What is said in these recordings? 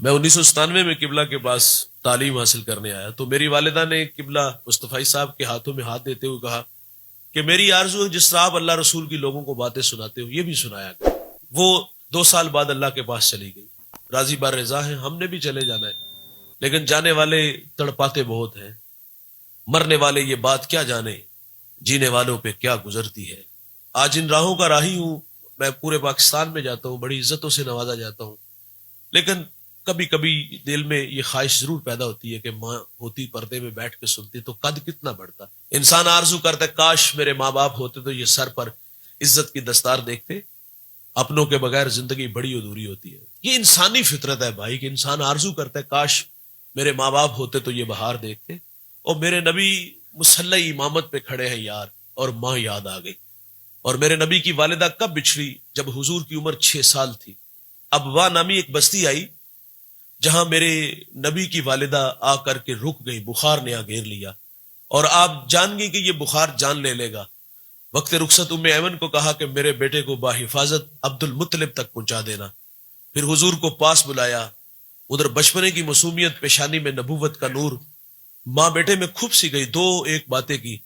میں 1997 میں قبلہ کے پاس تعلیم حاصل کرنے آیا تو میری والدہ نے قبلہ مصطفی صاحب کے ہاتھوں میں ہاتھ دیتے ہوئے کہا کہ میری آرزو ہے جس طرح آپ اللہ رسول کی لوگوں کو باتیں سناتے ہو یہ بھی سنایا کرو۔ وہ 2 سال بعد اللہ کے پاس چلی گئی، راضی بار رضا ہے، ہم نے بھی چلے جانا ہے، لیکن جانے والے تڑپاتے بہت ہیں، مرنے والے یہ بات کیا جانے جینے والوں پہ کیا گزرتی ہے۔ آج ان راہوں کا راہی ہوں، میں پورے پاکستان میں جاتا ہوں، بڑی عزتوں سے نوازا جاتا ہوں، لیکن کبھی کبھی دل میں یہ خواہش ضرور پیدا ہوتی ہے کہ ماں ہوتی پردے میں بیٹھ کے سنتی تو قد کتنا بڑھتا۔ انسان آرزو کرتا ہے کاش میرے ماں باپ ہوتے تو یہ سر پر عزت کی دستار دیکھتے، اپنوں کے بغیر زندگی بڑی ادھوری ہوتی ہے۔ یہ انسانی فطرت ہے بھائی کہ انسان آرزو کرتا ہے کاش میرے ماں باپ ہوتے تو یہ بہار دیکھتے، اور میرے نبی مسلح امامت پہ کھڑے ہیں یار، اور ماں یاد آ گئی۔ اور میرے نبی کی والدہ کب بچھڑی؟ جب حضور کی عمر 6 سال تھی۔ ابوا نامی ایک بستی آئی جہاں میرے نبی کی والدہ آ کر کے رک گئی، بخار نے آ گھیر لیا، اور آپ جان گئی کہ یہ بخار جان لے لے گا۔ وقت رخصت ام ایمن کو کہا کہ میرے بیٹے کو باحفاظت عبد المطلب تک پہنچا دینا۔ پھر حضور کو پاس بلایا، ادھر بچپنے کی معصومیت، پیشانی میں نبوت کا نور، ماں بیٹے میں کھپ سی گئی، 2 باتیں کی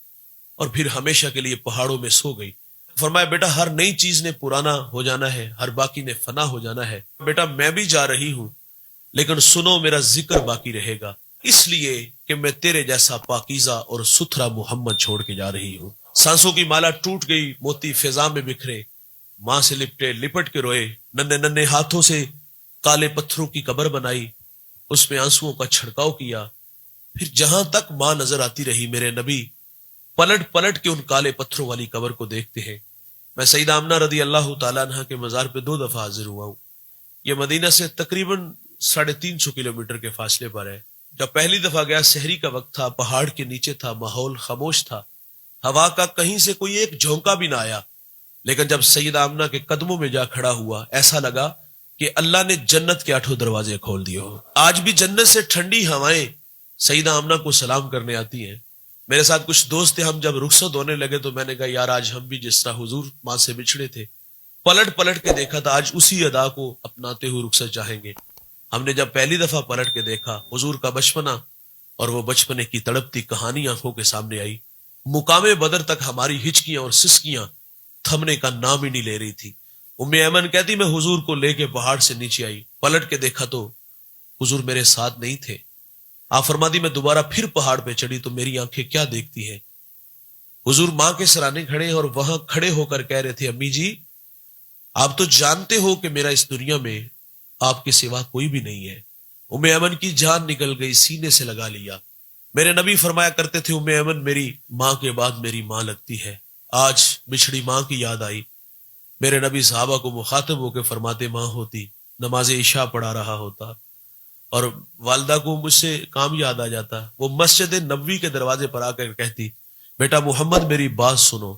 اور پھر ہمیشہ کے لیے پہاڑوں میں سو گئی۔ فرمایا بیٹا ہر نئی چیز نے پرانا ہو جانا ہے، ہر باقی نے فنا ہو جانا ہے، بیٹا میں بھی جا رہی ہوں لیکن سنو میرا ذکر باقی رہے گا، اس لیے کہ میں تیرے جیسا پاکیزہ اور ستھرا محمد چھوڑ کے جا رہی ہوں۔ سانسوں کی مالا ٹوٹ گئی، موتی فضا میں بکھرے، ماں سے لپٹے لپٹ کے روئے، ننھے ننھے ہاتھوں سے کالے پتھروں کی قبر بنائی، اس میں آنسوؤں کا چھڑکاؤ کیا۔ پھر جہاں تک ماں نظر آتی رہی میرے نبی پلٹ پلٹ کے ان کالے پتھروں والی قبر کو دیکھتے ہیں۔ میں سیدہ آمنہ رضی اللہ تعالیٰ عنہ کے مزار پہ 2 دفعہ حاضر ہوا ہوں۔ یہ مدینہ سے تقریباً 350 کلومیٹر کے فاصلے پر ہے۔ جب پہلی دفعہ گیا سحری کا وقت تھا، پہاڑ کے نیچے تھا، ماحول خاموش تھا، ہوا کا کہیں سے کوئی ایک جھونکا بھی نہ آیا، لیکن جب سیدہ آمنہ کے قدموں میں جا کھڑا ہوا ایسا لگا کہ اللہ نے جنت کے 8 دروازے کھول دیے ہو۔ آج بھی جنت سے ٹھنڈی ہوائیں سیدہ آمنہ کو سلام کرنے آتی ہیں۔ میرے ساتھ کچھ دوست تھے، ہم جب رخصت ہونے لگے تو میں نے کہا یار آج ہم بھی جس طرح حضور ماں سے بچھڑے تھے پلٹ پلٹ کے دیکھا تھا، آج اسی ادا کو اپناتے ہوئے رخصت چاہیں گے۔ ہم نے جب پہلی دفعہ پلٹ کے دیکھا حضور کا بچپنا اور وہ بچپنے کی تڑپتی کہانی آنکھوں کے سامنے آئی۔ مقام بدر تک ہماری ہچکیاں اور سسکیاں تھمنے کا نام ہی نہیں لے رہی تھی۔ ام ایمن کہتی میں حضور کو لے کے پہاڑ سے نیچے آئی، پلٹ کے دیکھا تو حضور میرے ساتھ نہیں تھے۔ آپ فرماتی میں دوبارہ پھر پہاڑ پہ چڑھی تو میری آنکھیں کیا دیکھتی ہیں، حضور ماں کے سرانے کھڑے اور وہاں کھڑے ہو کر کہہ رہے تھے امی جی آپ تو جانتے ہو کہ میرا اس دنیا میں آپ کے سوا کوئی بھی نہیں ہے۔ ام ایمن کی جان نکل گئی، سینے سے لگا لیا۔ میرے نبی فرمایا کرتے تھے ام ایمن میری ماں کے بعد میری ماں لگتی ہے۔ آج بچھڑی ماں کی یاد آئی۔ میرے نبی صحابہ کو مخاطب ہو کے فرماتے ماں ہوتی نماز عشاء پڑھا رہا ہوتا اور والدہ کو مجھ سے کام یاد آ جاتا، وہ مسجد نبوی کے دروازے پر آ کر کہتی بیٹا محمد میری بات سنو۔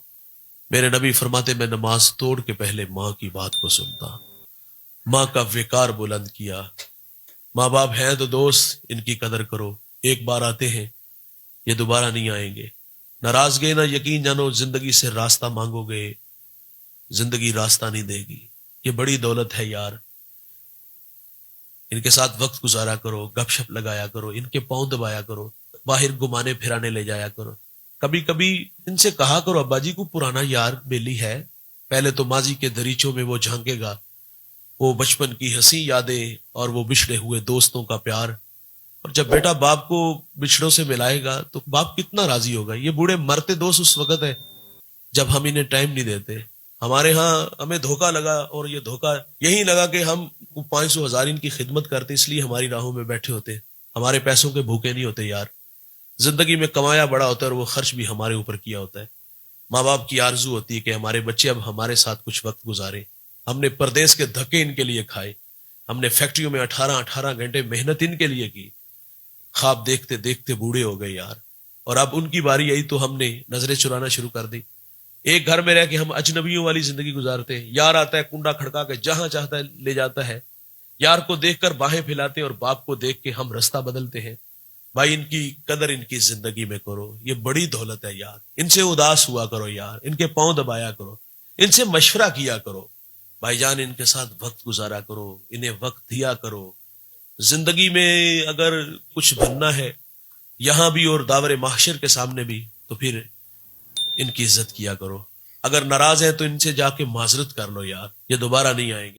میرے نبی فرماتے میں نماز توڑ کے پہلے ماں کی بات کو سنتا، ماں کا وقار بلند کیا۔ ماں باپ ہیں تو دوست ان کی قدر کرو، ایک بار آتے ہیں یہ دوبارہ نہیں آئیں گے۔ ناراض گئے نہ یقین جانو، زندگی سے راستہ مانگو گے زندگی راستہ نہیں دے گی۔ یہ بڑی دولت ہے یار، ان کے ساتھ وقت گزارا کرو، گپ شپ لگایا کرو، ان کے پاؤں دبایا کرو، باہر گھمانے پھرانے لے جایا کرو۔ کبھی کبھی ان سے کہا کرو ابا جی کو پرانا یار بیلی ہے، پہلے تو ماضی کے دریچوں میں وہ جھانکے گا، وہ بچپن کی ہنسی یادیں اور وہ بچھڑے ہوئے دوستوں کا پیار، اور جب بیٹا باپ کو بچھڑوں سے ملائے گا تو باپ کتنا راضی ہوگا۔ یہ بوڑھے مرتے دوست اس وقت ہے جب ہم انہیں ٹائم نہیں دیتے۔ ہمارے ہاں ہمیں دھوکہ لگا، اور یہ دھوکہ یہی لگا کہ ہم 500,000 ان کی خدمت کرتے اس لیے ہماری راہوں میں بیٹھے ہوتے، ہمارے پیسوں کے بھوکے نہیں ہوتے یار۔ زندگی میں کمایا بڑا ہوتا ہے اور وہ خرچ بھی ہمارے اوپر کیا ہوتا ہے۔ ماں باپ کی آرزو ہوتی ہے کہ ہمارے بچے اب ہمارے ساتھ کچھ وقت گزارے۔ ہم نے پردیس کے دھکے ان کے لیے کھائے، ہم نے فیکٹریوں میں 18 گھنٹے محنت ان کے لیے کی، خواب دیکھتے دیکھتے بوڑھے ہو گئے یار، اور اب ان کی باری آئی تو ہم نے نظریں چرانا شروع کر دی۔ ایک گھر میں رہ کے ہم اجنبیوں والی زندگی گزارتے ہیں، یار آتا ہے کنڈا کھڑکا کے جہاں چاہتا ہے لے جاتا ہے، یار کو دیکھ کر باہیں پھیلاتے ہیں اور باپ کو دیکھ کے ہم رستہ بدلتے ہیں۔ بھائی ان کی قدر ان کی زندگی میں کرو، یہ بڑی دولت ہے یار۔ ان سے اداس ہوا کرو یار، ان کے پاؤں دبایا کرو، ان سے مشورہ کیا کرو، بھائی جان ان کے ساتھ وقت گزارا کرو، انہیں وقت دیا کرو، زندگی میں اگر کچھ بننا ہے یہاں بھی اور داور محشر کے سامنے بھی تو پھر ان کی عزت کیا کرو. اگر ناراض ہے تو ان سے جا کے معذرت کر لو یار, یہ دوبارہ نہیں آئیں گے.